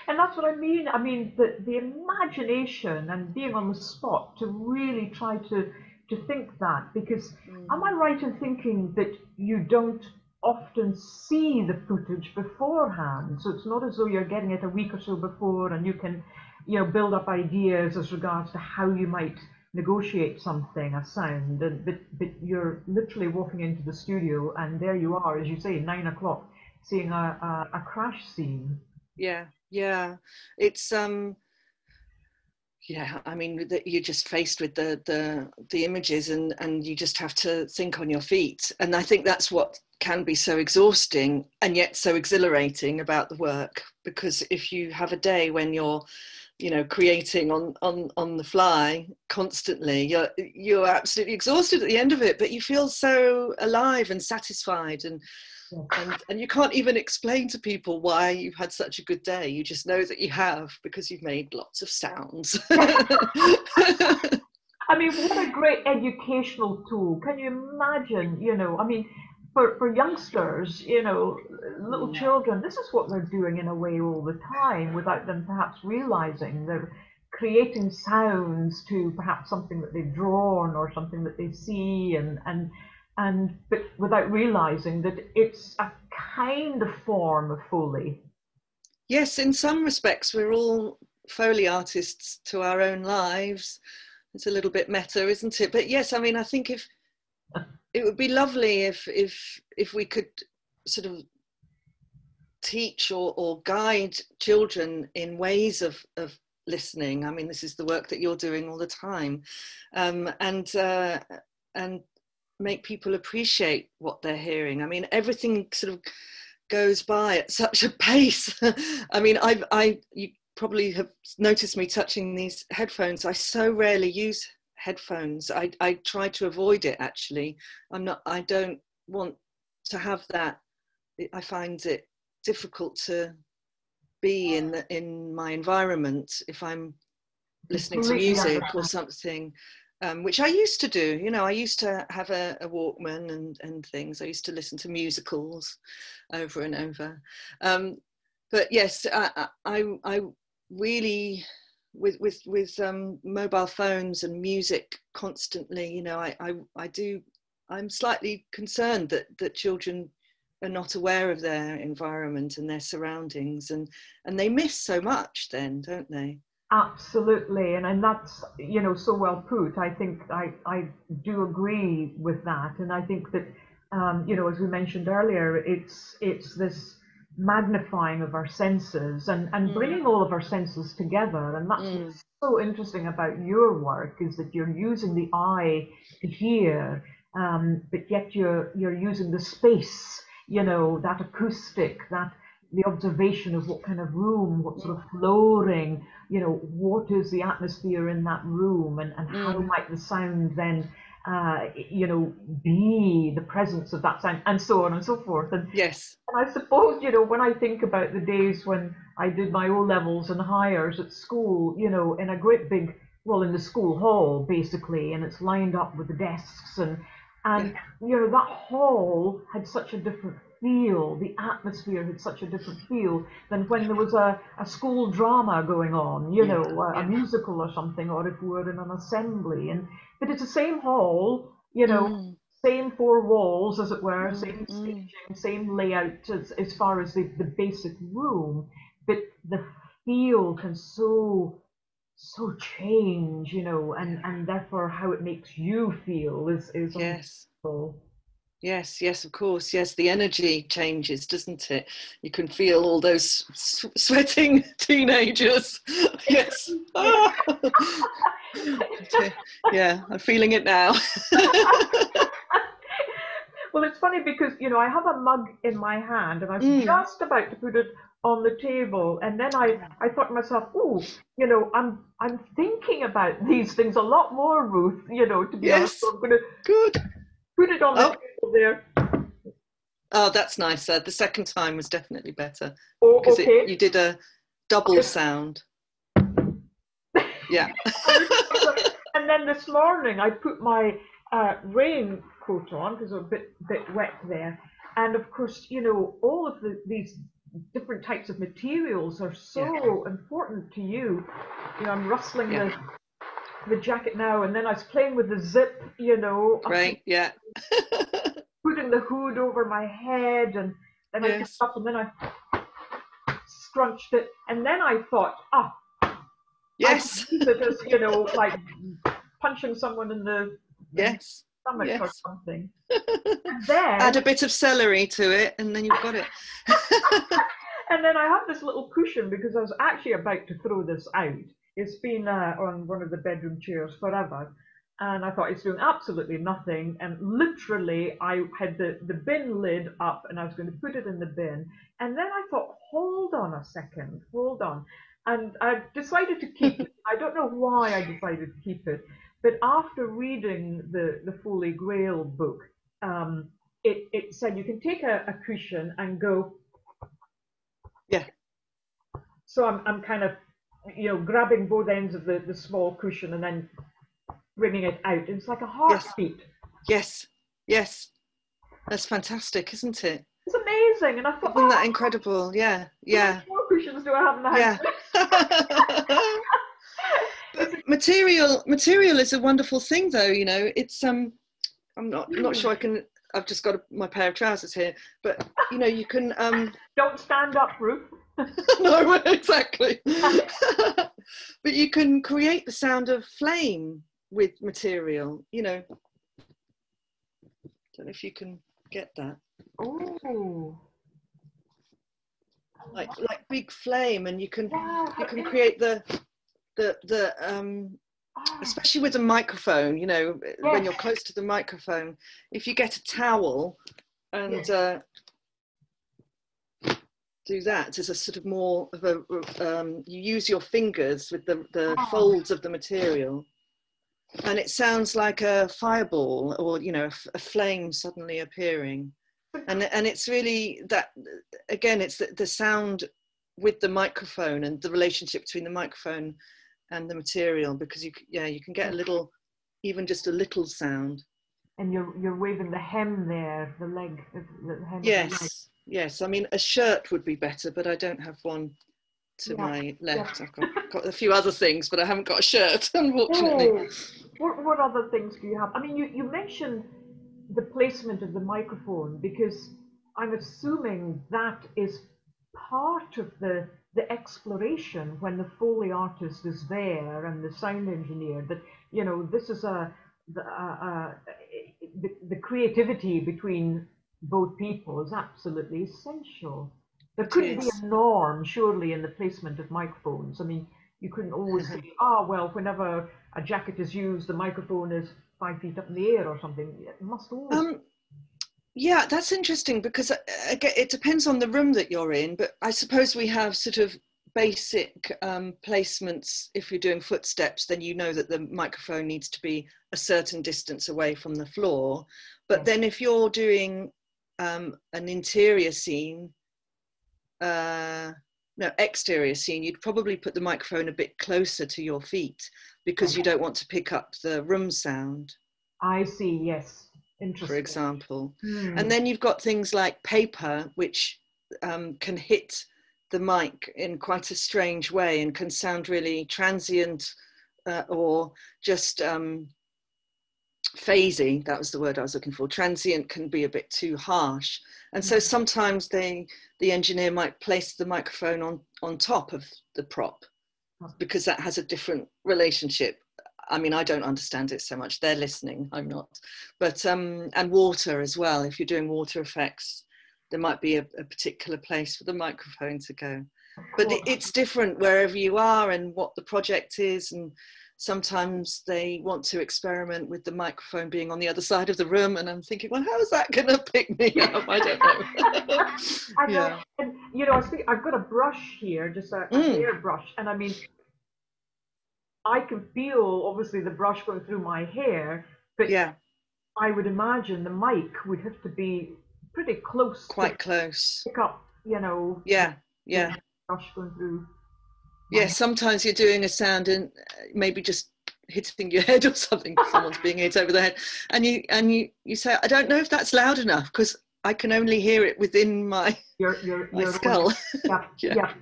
And that's what I mean. I mean, the imagination and being on the spot to really try to think that, because am I right in thinking that you don't often see the footage beforehand? So it's not as though you're getting it a week or so before and you can, you know, build up ideas as regards to how you might negotiate something, a sound, but you're literally walking into the studio and there you are, as you say, 9 o'clock, seeing a crash scene. Yeah, it's yeah, I mean, you're just faced with the images, and you just have to think on your feet. And I think that's what can be so exhausting and yet so exhilarating about the work, because if you have a day when you're, you know, creating on the fly constantly, you're absolutely exhausted at the end of it, but you feel so alive and satisfied, and you can't even explain to people why you've had such a good day. You just know that you have, because you've made lots of sounds. I mean, what a great educational tool. Can you imagine, you know, I mean, for youngsters, you know, little children, this is what they're doing in a way all the time without them perhaps realizing. They're creating sounds to perhaps something that they've drawn or something that they see, but without realizing that it's a kind of form of Foley. Yes, in some respects, we're all Foley artists to our own lives. It's a little bit meta, isn't it? But yes, I mean, I think if it would be lovely if we could sort of teach or guide children in ways of listening. I mean, this is the work that you're doing all the time, and make people appreciate what they're hearing. I mean, everything sort of goes by at such a pace. I mean, you probably have noticed me touching these headphones. I so rarely use headphones. I try to avoid it, actually. I don't want to have that. I find it difficult to be in my environment if I'm listening to music or something. which I used to do. You know, I used to have a Walkman and things. I used to listen to musicals over and over. But yes, I really, with mobile phones and music constantly, you know, I'm slightly concerned that children are not aware of their environment and their surroundings, and they miss so much then, don't they? Absolutely, and that's, you know, so well put. I think I do agree with that, and I think that, you know, as we mentioned earlier, it's this magnifying of our senses and bringing all of our senses together, and that's what's so interesting about your work, is that you're using the eye to hear, but yet you're using the space, you know, that acoustic, that the observation of what kind of room, what sort of flooring, you know, what is the atmosphere in that room, and how might the sound then, you know, be the presence of that sound, and so on and so forth. And, yes. and I suppose, you know, when I think about the days when I did my O-levels and higher at school, you know, in a great big, well, in the school hall, basically, and it's lined up with the desks, and you know, that hall had such a different feel, the atmosphere had such a different feel than when there was a school drama going on, you know, a musical or something, or if we were in an assembly. But it's the same hall, you know, same four walls, as it were, same staging, same layout as far as the basic room, but the feel can so change, you know, and therefore how it makes you feel is yes. wonderful. Yes, of course. Yes, the energy changes, doesn't it? You can feel all those sweating teenagers. Yes. Yeah, I'm feeling it now. Well, it's funny because, you know, I have a mug in my hand and I was just about to put it on the table, and then I thought to myself, oh, you know, I'm thinking about these things a lot more, Ruth, you know, to be honest. So I'm going to put it on the table there. Oh, that's nicer. The second time was definitely better. Oh, because okay. You did a double sound. Yeah. And then this morning I put my raincoat on because it was a bit wet there. And of course, you know, all of these different types of materials are so important to you. You know, I'm rustling the jacket now, and then I was playing with the zip, you know. Right, yeah. Putting the hood over my head, and then I picked up, and then I scrunched it, and then I thought, yes, I could use it as, you know, like punching someone in the stomach or something. And then add a bit of celery to it, and then you've got it. And then I have this little cushion because I was actually about to throw this out. It's been on one of the bedroom chairs forever, and I thought it's doing absolutely nothing. And literally, I had the bin lid up, and I was going to put it in the bin. And then I thought, hold on a second, hold on. And I decided to keep it. I don't know why I decided to keep it, but after reading the Foley Grail book, it said you can take a cushion and go. Yeah. So I'm kind of, you know, grabbing both ends of the small cushion and then bringing it out. It's like a heartbeat. Yes. That's fantastic, isn't it? It's amazing. And I thought, isn't that incredible? Yeah. How many more cushions do I have in the house? But material is a wonderful thing, though. You know, it's I'm not sure I can. I've just got my pair of trousers here, but you know, you can. Don't stand up, Ruth. No, exactly. But you can create the sound of flame with material. You know, don't know if you can get that. Oh. Like big flame, and you can create the especially with a microphone, you know, when you're close to the microphone, if you get a towel and do that as a sort of more of a you use your fingers with the folds of the material, and it sounds like a fireball, or you know, a flame suddenly appearing. And it's really that, again, it's the sound with the microphone and the relationship between the microphone and the material, because you can get a little, even just a little sound. And you're waving the hem there, the leg, the hem of the leg. Yes. I mean, a shirt would be better, but I don't have one to my left. Yeah. I've got a few other things, but I haven't got a shirt, unfortunately. Oh, what other things do you have? I mean, you mentioned the placement of the microphone, because I'm assuming that is part of the exploration when the Foley artist is there and the sound engineer, that, you know, this is the creativity between both people is absolutely essential. There couldn't be a norm, surely, in the placement of microphones. I mean, you couldn't always say, well, whenever a jacket is used, the microphone is 5 feet up in the air or something. It must always. Yeah, that's interesting, because again, it depends on the room that you're in, but I suppose we have sort of basic placements. If you're doing footsteps, then you know that the microphone needs to be a certain distance away from the floor. But then if you're doing an interior scene, exterior scene, you'd probably put the microphone a bit closer to your feet, because you don't want to pick up the room sound. I see, yes. Interesting. For example. And then you've got things like paper, which can hit the mic in quite a strange way and can sound really transient or just phasey. That was the word I was looking for. Transient can be a bit too harsh. And so sometimes the engineer might place the microphone on top of the prop, because that has a different relationship. I mean, I don't understand it so much. They're listening, I'm not. But, and water as well. If you're doing water effects, there might be a particular place for the microphone to go. But it's different wherever you are and what the project is. And sometimes they want to experiment with the microphone being on the other side of the room. And I'm thinking, well, how is that going to pick me up? I don't know. Yeah. And, you know, I've got a brush here, just a hair brush. And I mean, I can feel, obviously, the brush going through my hair, but I would imagine the mic would have to be pretty close. Quite close. Pick up, you know. The brush going through. Sometimes you're doing a sound and maybe just hitting your head or something. Someone's being hit over the head, and you say, I don't know if that's loud enough, because I can only hear it within my skull. Yeah.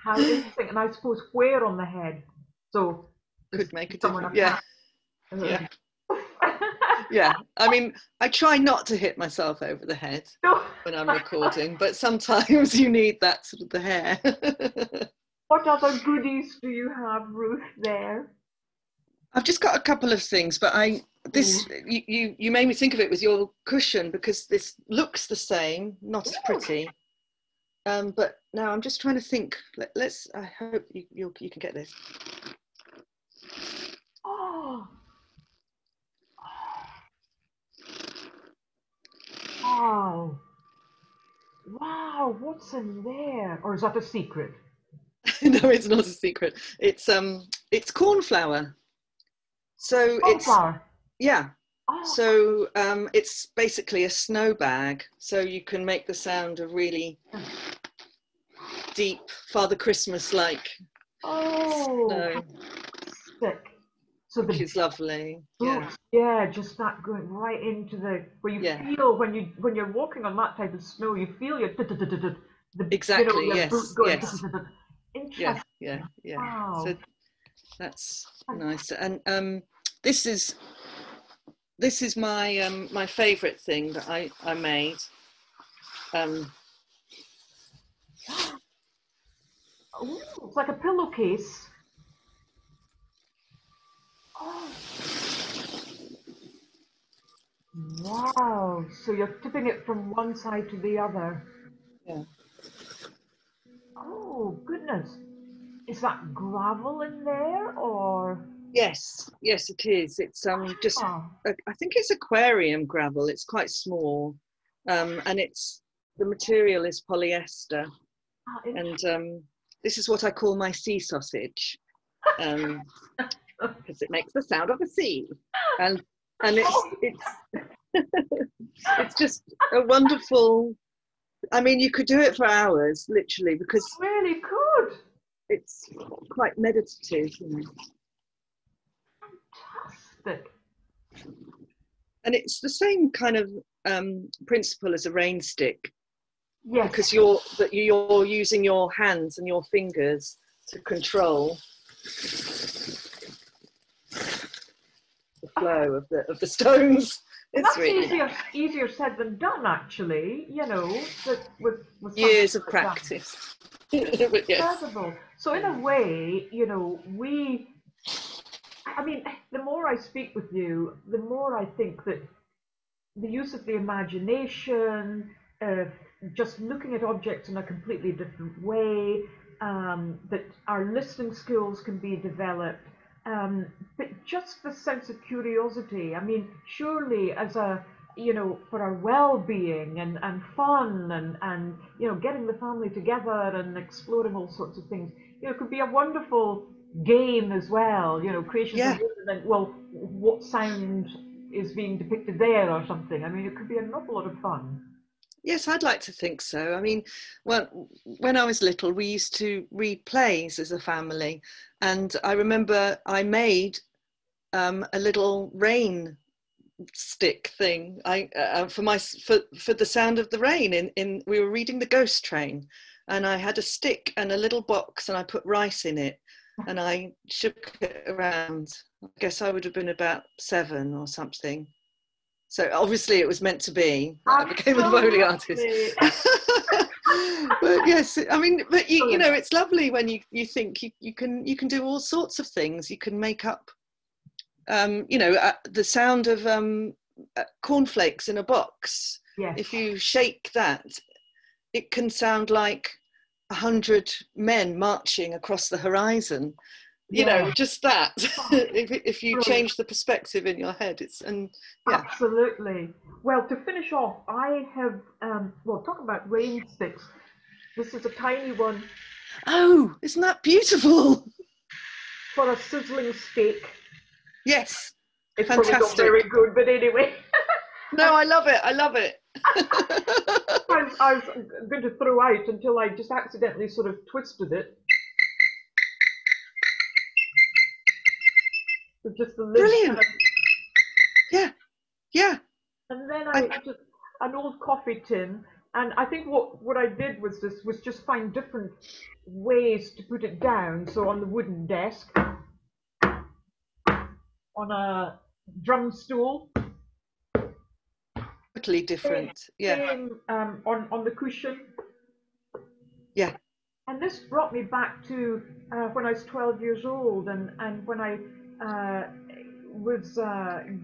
How interesting. And I suppose where on the head. So could make a difference. Yeah. I mean, I try not to hit myself over the head when I'm recording, but sometimes you need that sort of the hair. What other goodies do you have, Ruth, there? I've just got a couple of things, but you made me think of it with your cushion, because this looks the same, not as pretty. But now I'm just trying to think. I hope you can get this. Oh. Wow. Wow, what's in there? Or is that a secret? No, it's not a secret. It's cornflower. So cornflower. So it's basically a snow bag. So you can make the sound of really deep Father Christmas-like snow. Sick. So which is lovely. Just that going right into where you feel when you're walking on that type of snow, you feel your exactly. Your boot going. Interesting. Yeah. Wow. So that's nice. And this is my my favourite thing that I made. It's like a pillowcase. Oh. Wow, so you're tipping it from one side to the other. Yeah. Oh, goodness. Is that gravel in there, or? Yes, it is. It's just, I think it's aquarium gravel. It's quite small. And the material is polyester. And this is what I call my sea sausage. Because it makes the sound of a sea. And it's it's just a wonderful. I mean, you could do it for hours, literally, because really could. It's quite meditative, you know. Fantastic. And it's the same kind of principle as a rain stick, Yes. because you're using your hands and your fingers to control the flow of the stones. It's That's really easier said than done, actually. You know, with years of like practice. But yes. Incredible. So in a way, you know, I mean, the more I speak with you, the more I think that the use of the imagination, just looking at objects in a completely different way, that our listening skills can be developed, but just the sense of curiosity. I mean, surely as a, you know, for our well-being and fun and, you know, getting the family together and exploring all sorts of things, you know, it could be a wonderful game as well, you know, creations of movement. Well, what sound is being depicted there or something? I mean, it could be an awful lot of fun. Yes, I'd like to think so. I mean, well, when I was little, we used to read plays as a family, and I remember I made a little rain stick thing for the sound of the rain. In we were reading The Ghost Train, and I had a stick and a little box, and I put rice in it, and I shook it around. I guess I would have been about 7 or something. So obviously it was meant to be. I became a Foley artist. But yes, I mean, but you know, it's lovely when you think you can do all sorts of things. You can make up, you know, the sound of cornflakes in a box. Yes. If you shake that, it can sound like 100 men marching across the horizon. You know, just that. if you change the perspective in your head, Absolutely. Well, to finish off, I have well, talk about rain sticks. This is a tiny one. Oh, isn't that beautiful? For a sizzling steak. Yes, it's fantastic. Probably not very good, but anyway. No, I love it. I love it. I was going to throw out until I just accidentally sort of twisted it. With just the lid. Brilliant. Yeah. And then I just an old coffee tin, and I think what I did was just find different ways to put it down. So on the wooden desk, on a drum stool. Totally different. Same, on the cushion. Yeah. And this brought me back to when I was 12 years old, and when I was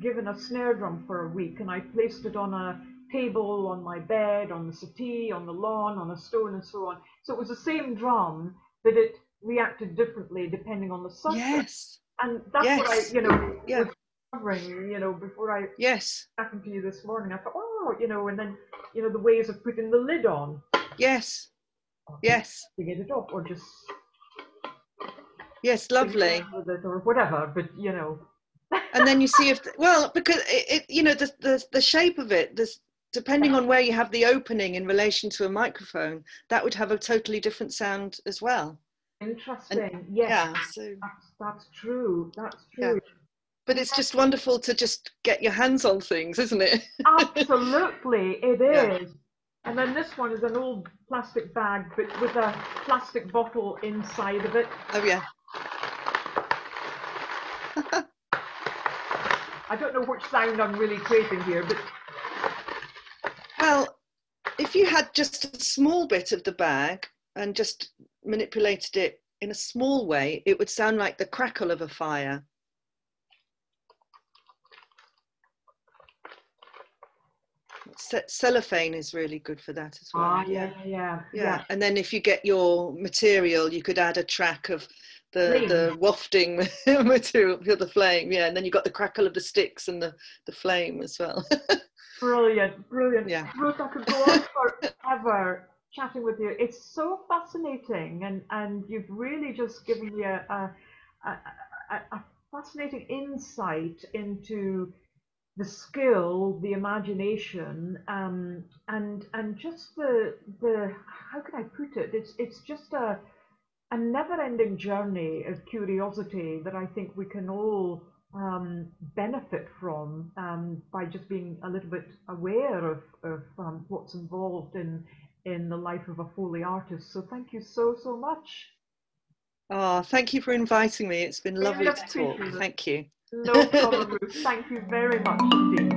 given a snare drum for a week, and I placed it on a table, on my bed, on the settee, on the lawn, on a stone, and so on. So it was the same drum, but it reacted differently depending on the surface. Yes. And that's what I, you know, was covering, you know, before I happened to you this morning. I thought, oh, you know, and then, you know, the ways of putting the lid on. Yes. To get it off, or just lovely with it or whatever, but you know. And then you see if because it you know, the shape of it, this, depending on where you have the opening in relation to a microphone, that would have a totally different sound as well. Interesting. Yes. So that's true. That's true. Yeah. But it's just wonderful to just get your hands on things, isn't it? Absolutely, it is. And then this one is an old plastic bag, but with a plastic bottle inside of it. Oh yeah. I don't know which sound I'm really creating here, but well, if you had just a small bit of the bag and just manipulated it in a small way, it would sound like the crackle of a fire. Cellophane is really good for that as well. Yeah. And then if you get your material, you could add a track of the wafting material for the flame. Yeah, and then you've got the crackle of the sticks and the flame as well. Brilliant. Yeah. Ruth, I could go on forever chatting with you. It's so fascinating, and you've really just given me a fascinating insight into the skill, the imagination, and just the how can I put it? It's just a never-ending journey of curiosity that I think we can all benefit from by just being a little bit aware of what's involved in the life of a Foley artist. So thank you so much. Oh, thank you for inviting me. It's been lovely Really to talk. appreciate it. Thank you. No problem, Ruth. Thank you very much indeed.